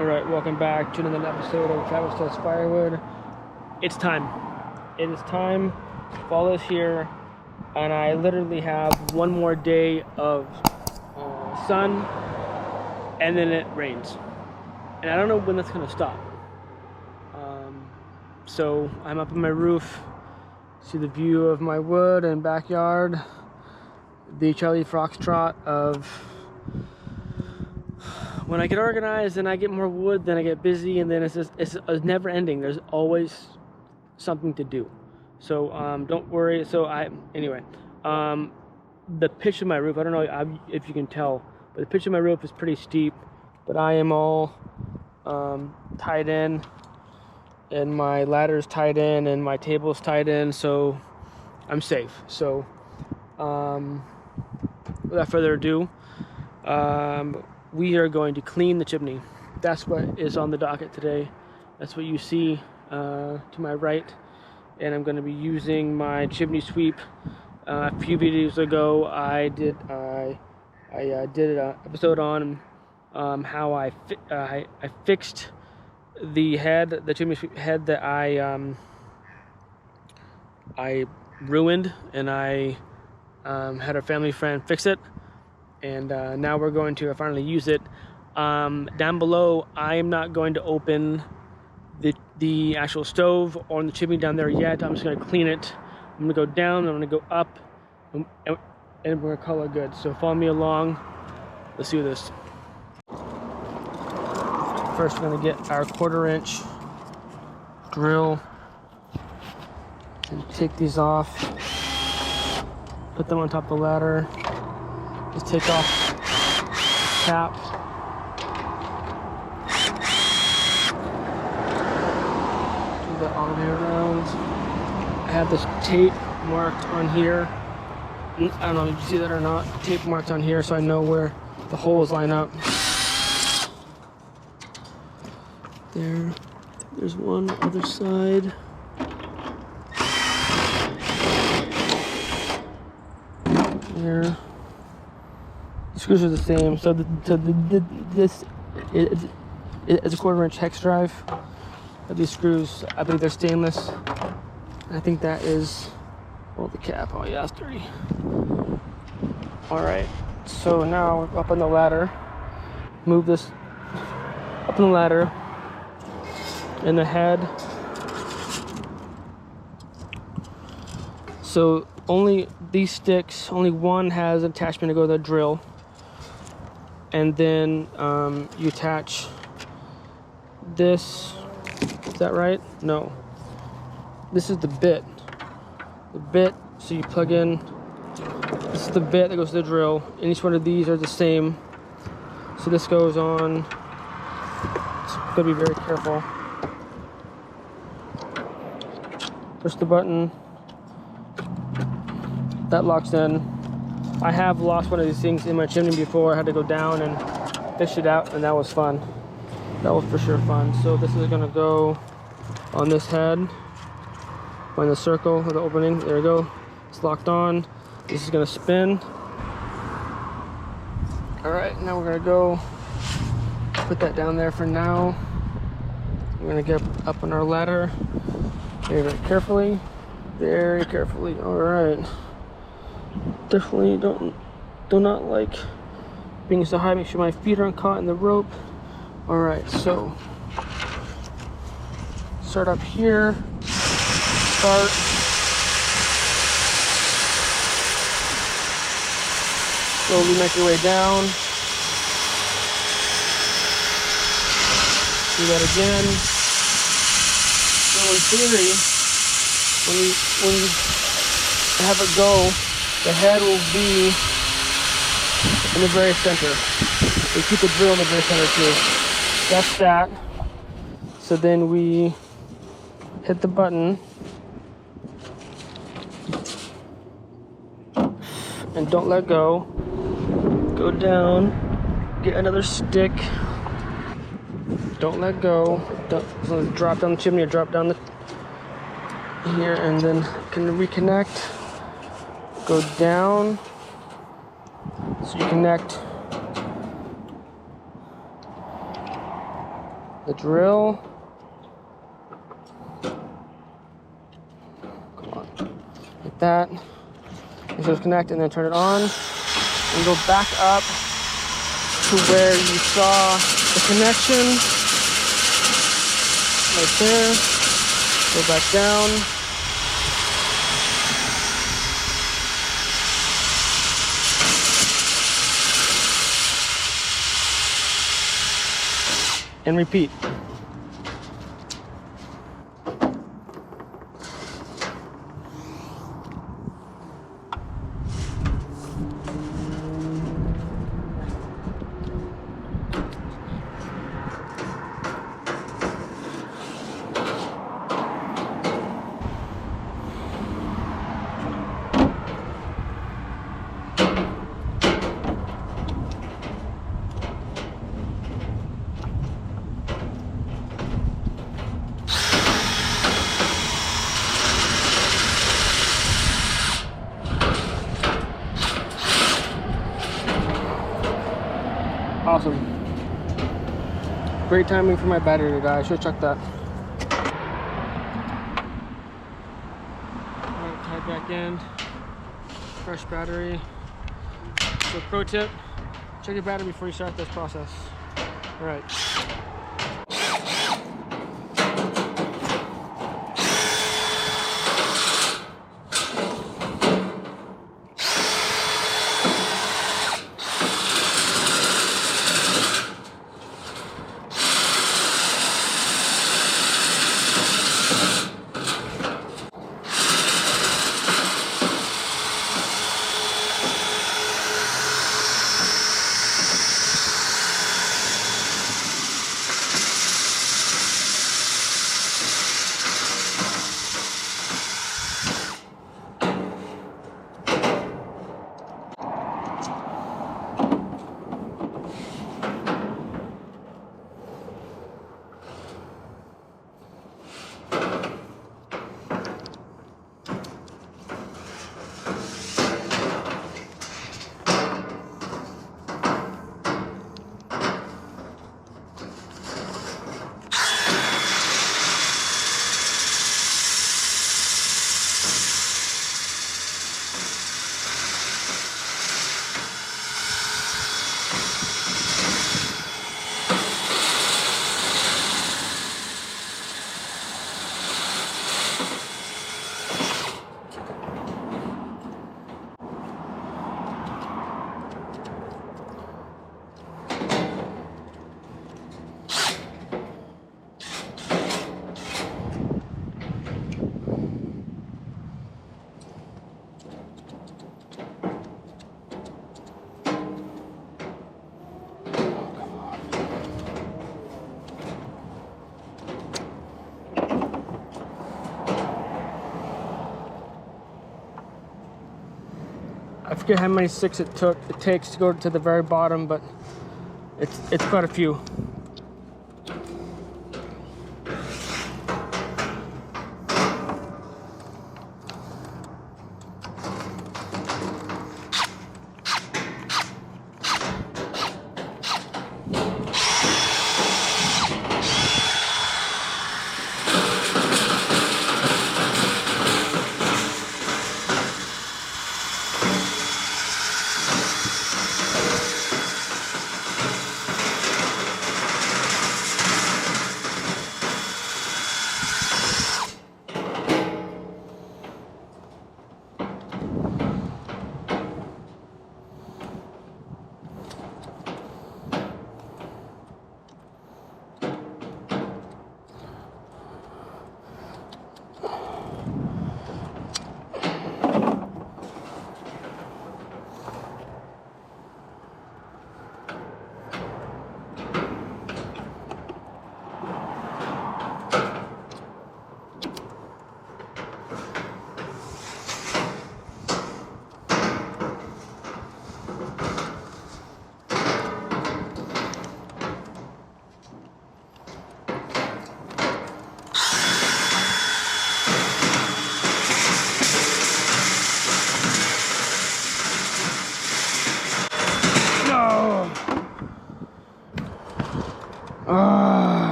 Alright, welcome back to another episode of Travis Does Firewood. It's time. It is time. Fall is here, and I literally have one more day of sun, and then it rains. And I don't know when that's going to stop. So I'm up on my roof, see the view of my wood and backyard, the Charlie Foxtrot of when I get organized and I get more wood, then I get busy, and then it's never ending. There's always something to do. So don't worry. So the pitch of my roof, I don't know if you can tell, but the pitch of my roof is pretty steep, but I am all tied in, and my ladder's tied in, and my table's tied in, so I'm safe. So without further ado, we are going to clean the chimney. That's what is on the docket today. That's what you see to my right. And I'm going to be using my chimney sweep. A few videos ago, I did an episode on how I fixed the chimney sweep head that I ruined, and I had a family friend fix it. And now we're going to finally use it. Down below, I am not going to open the actual stove or the chimney down there yet. I'm just going to clean it. I'm going to go down, I'm going to go up, and we're going to call it good. So follow me along. Let's do this. First, we're going to get our 1/4-inch drill and take these off. Put them on top of the ladder. Just take off cap. Do that all the way around. I have this tape marked on here. I don't know if you see that or not. Tape marked on here so I know where the holes line up. There. There's one other side. There. The screws are the same, so this is a 1/4-inch hex drive. These screws, I believe they're stainless. I think that is, well, the cap. Oh yeah, it's dirty. All right, so now we're up on the ladder. Move this up on the ladder, and the head. So only these sticks, only one has an attachment to go to the drill. And then you attach this. Is that right? No. This is the bit. The bit, so you plug in. This is the bit that goes to the drill. And each one of these are the same. So this goes on. So you gotta be very careful. Push the button. That locks in. I have lost one of these things in my chimney before. I had to go down and fish it out, and that was fun. That was for sure fun. So this is gonna go on this head, on the circle of the opening. There we go. It's locked on. This is gonna spin. All right, now we're gonna go put that down there for now. We're gonna get up on our ladder very, very carefully. Very carefully. All right. Definitely do not like being so high. Make sure my feet aren't caught in the rope. All right, so start up here. Start. Slowly make your way down. Do that again. So in theory, when you have it go, the head will be in the very center. We keep the drill in the very center too. That's that. So then we hit the button and don't let go. Go down, get another stick. Don't let go. So drop down the chimney or drop down here, and then can reconnect. Go down, so you connect the drill. Come on, like that. And just connect and then turn it on. And go back up to where you saw the connection. Right there. Go back down. And repeat. Awesome. Great timing for my battery to die. I should check that. Alright, tied back in. Fresh battery. So pro tip, check your battery before you start this process. Alright. I forget how many sticks it takes to go to the very bottom, but it's quite a few.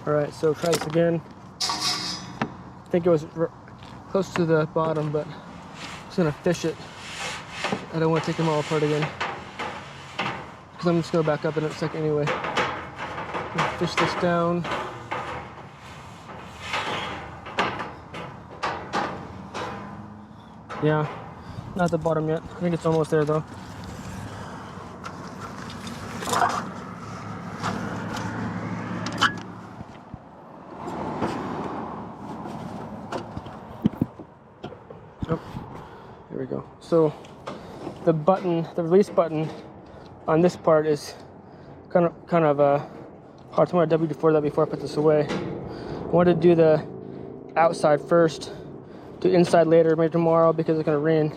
All right, so try this again. I think it was close to the bottom, but I'm just gonna fish it. I don't want to take them all apart again, because I'm just gonna back up in a second anyway. Fish this down. Yeah, not at the bottom yet. I think it's almost there though. Oh, here we go. So the button, the release button on this part is kind of hard. So I'm gonna WD-40 that before I put this away. I want to do the outside first, do inside later, maybe tomorrow, because it's gonna rain.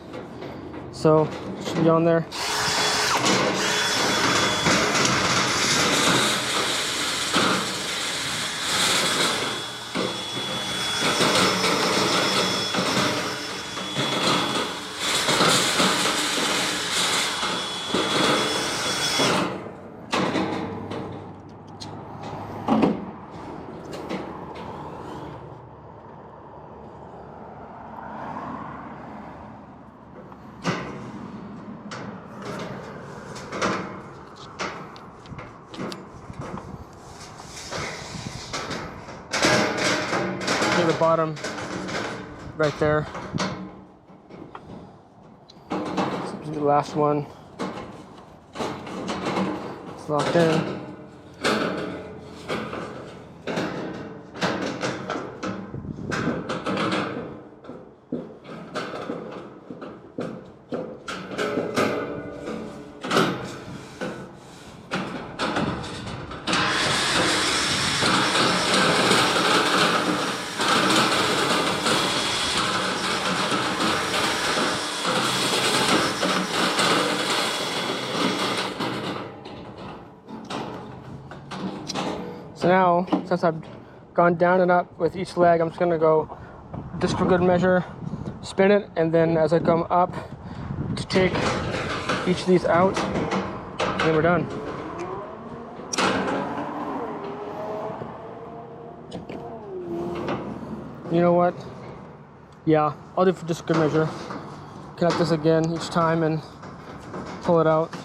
So it should be on there. The bottom right there. This is the last one. It's locked in. So now, since I've gone down and up with each leg, I'm just gonna go, just for good measure, spin it, and then as I come up, to take each of these out, and then we're done. You know what? Yeah, I'll do it for just good measure. Connect this again each time and pull it out.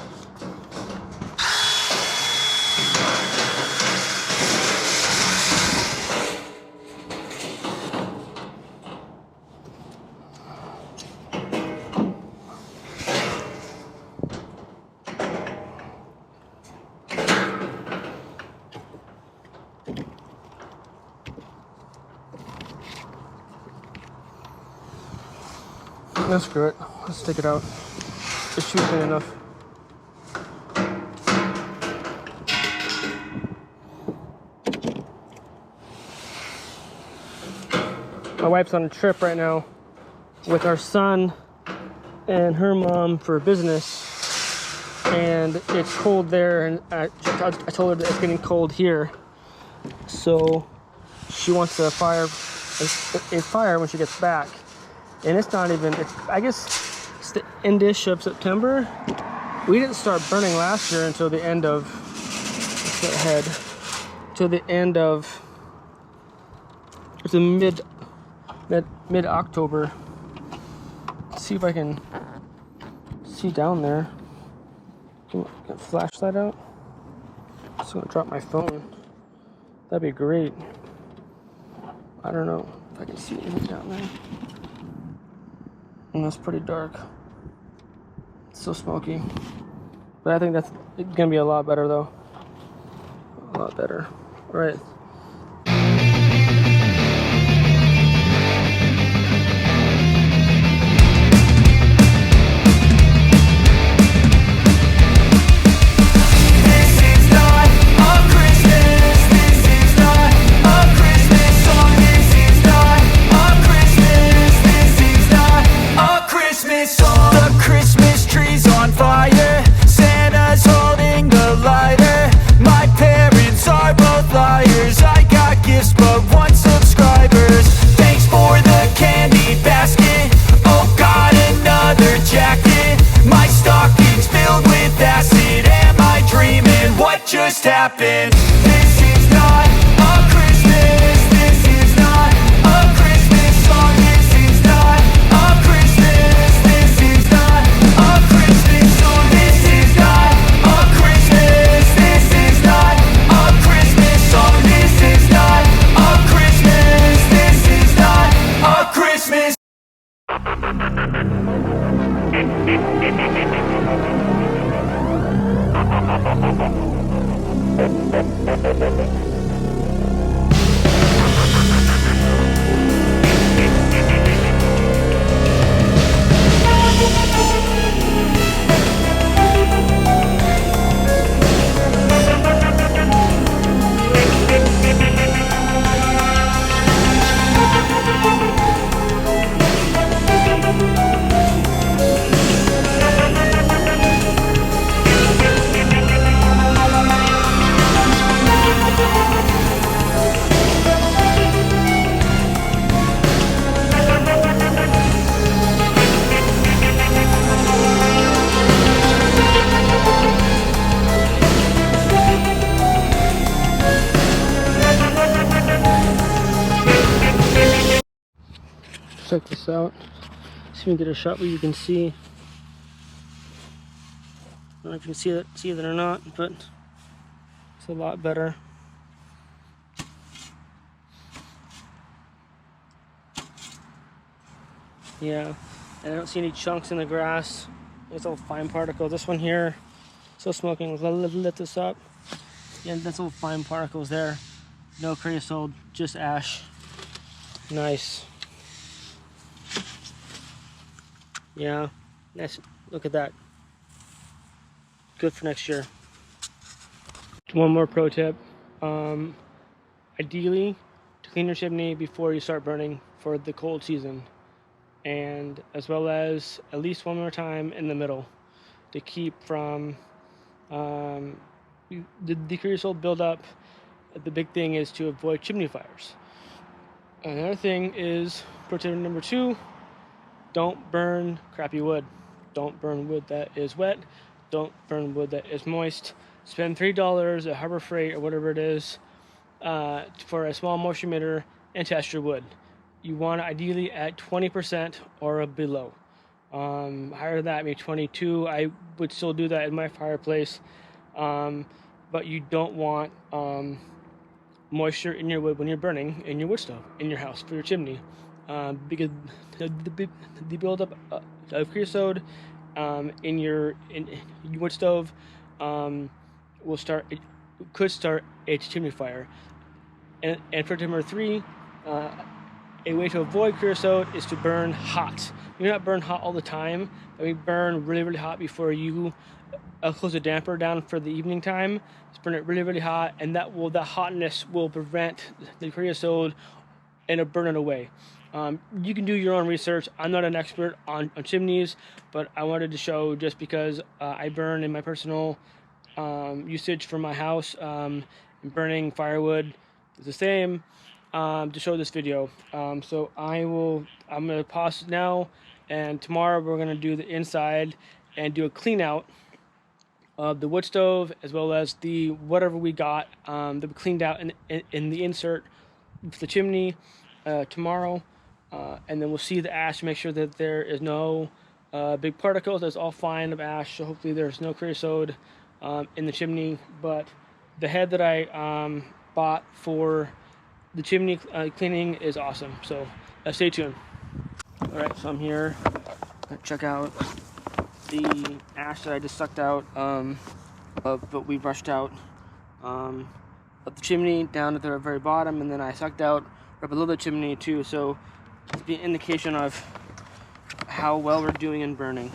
No, screw it. Let's take it out. It should be clean enough. My wife's on a trip right now with our son and her mom for business, and it's cold there, and I told her that it's getting cold here, so she wants a fire when she gets back. And it's not even, I guess it's the end-ish of September. We didn't start burning last year until the end of, it's mid-October. Let's see if I can see down there. Get a flashlight out. I'm just gonna drop my phone. That'd be great. I don't know if I can see anything down there. And it's pretty dark. It's so smoky. But I think that's gonna be a lot better though. A lot better. All right. Happened. This is not a Christmas. Check this out. See if we can get a shot where you can see. I don't know if you can see that or not, but it's a lot better. Yeah, and I don't see any chunks in the grass. It's all fine particles. This one here, still smoking. Lit this up. Yeah, that's all fine particles there. No creosote, just ash. Nice. Yeah, nice. Look at that. Good for next year. One more pro tip. Ideally, to clean your chimney before you start burning for the cold season. And as well as at least one more time in the middle to keep from the creosote buildup. The big thing is to avoid chimney fires. Another thing is pro tip number 2. Don't burn crappy wood. Don't burn wood that is wet. Don't burn wood that is moist. Spend $3 at Harbor Freight or whatever it is for a small moisture meter and test your wood. You want it ideally at 20% or below. Higher than that, maybe 22. I would still do that in my fireplace, but you don't want moisture in your wood when you're burning in your wood stove in your house for your chimney, because the buildup of creosote in your wood stove could start a chimney fire. And for tip number 3, a way to avoid creosote is to burn hot. You not burn hot all the time, but we burn really, really hot before you close the damper down for the evening time. Just burn it really, really hot, and that hotness will prevent the creosote and burn it away. You can do your own research. I'm not an expert on chimneys, but I wanted to show just because I burn in my personal usage for my house, and burning firewood is the same. To show this video. So I'm gonna pause it now, and tomorrow we're gonna do the inside and do a clean out of the wood stove as well as the whatever we got that we cleaned out in the insert for the chimney tomorrow, and then we'll see the ash, make sure that there is no big particles. That's all fine of ash, so hopefully there's no creosote in the chimney. But the head that I bought for the chimney cleaning is awesome, so stay tuned. Alright, so I'm here. Check out the ash that I just sucked out, but we brushed out of the chimney down at the very bottom, and then I sucked out right below the chimney too, so it's be an indication of how well we're doing in burning.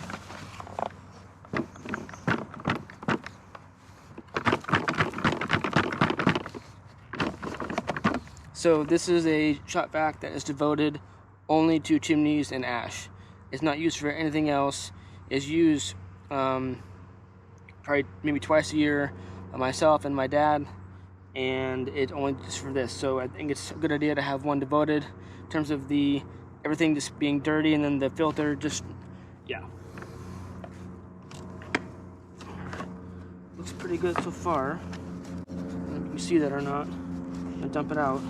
So this is a shop vac that is devoted only to chimneys and ash. It's not used for anything else. It's used probably maybe twice a year by myself and my dad, and it's only just for this. So I think it's a good idea to have one devoted in terms of the everything just being dirty, and then the filter just, yeah. Looks pretty good so far. I don't know if you see that or not. I'm gonna dump it out.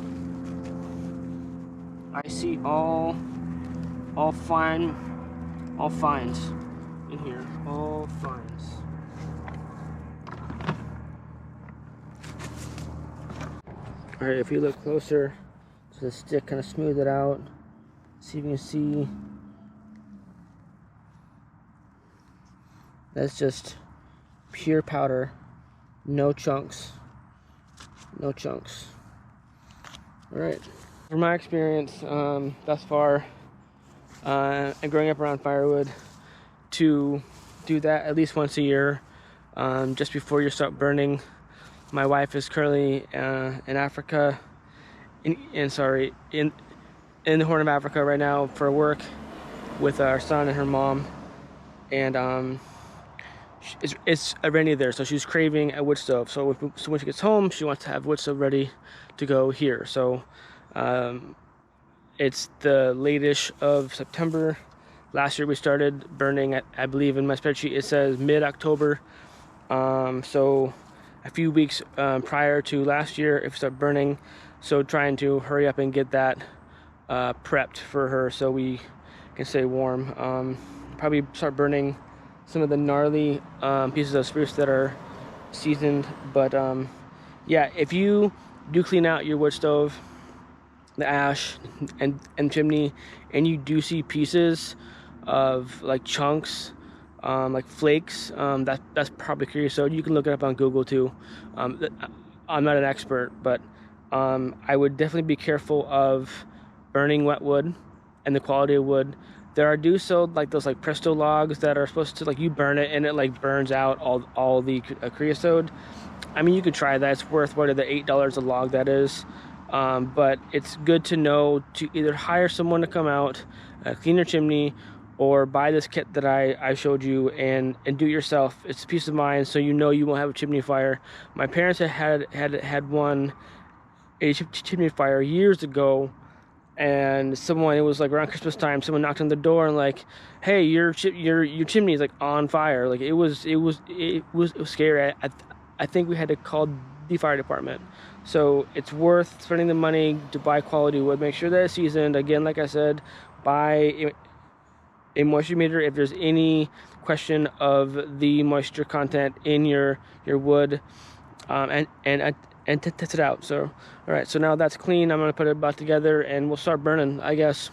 I see all fines in here, all fines. All right, if you look closer to the stick, kind of smooth it out. See if you can see. That's just pure powder, no chunks, No chunks. All right. From my experience thus far, and growing up around Firewood, to do that at least once a year, just before you start burning. My wife is currently in Africa, in the Horn of Africa right now for work with our son and her mom, and it's rainy there, so she's craving a wood stove. So when she gets home, she wants to have wood stove ready to go here. So it's the late-ish of September. Last year we started burning, I believe in my spreadsheet it says mid-October. So a few weeks prior to last year, if we start burning, so trying to hurry up and get that prepped for her so we can stay warm. Probably start burning some of the gnarly pieces of spruce that are seasoned, but yeah, if you do clean out your wood stove, the ash and chimney, and you do see pieces of like chunks, like flakes, that's probably creosote. You can look it up on Google too. I'm not an expert, but I would definitely be careful of burning wet wood and the quality of wood. There are sold like those like Presto logs that are supposed to, like, you burn it and it like burns out all the creosote. I mean, you could try that. It's worth what, the $8 a log that is. But it's good to know to either hire someone to come out, clean your chimney, or buy this kit that I showed you and do it yourself. It's peace of mind, so you know you won't have a chimney fire. My parents had a chimney fire years ago, and someone, it was like around Christmas time, someone knocked on the door and like, hey, your chimney is like on fire. Like it was scary. I think we had to call the fire department. So it's worth spending the money to buy quality wood. Make sure that it's seasoned. Again, like I said, buy a moisture meter if there's any question of the moisture content in your wood, and test it out. So all right, so now that's clean. I'm gonna put it back together and we'll start burning, I guess.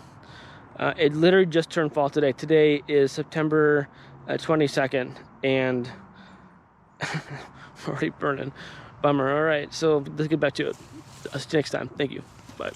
It literally just turned fall today. Today is September 22nd, and we're already burning. Bummer. All right, so let's get back to it. I'll see you next time. Thank you. Bye.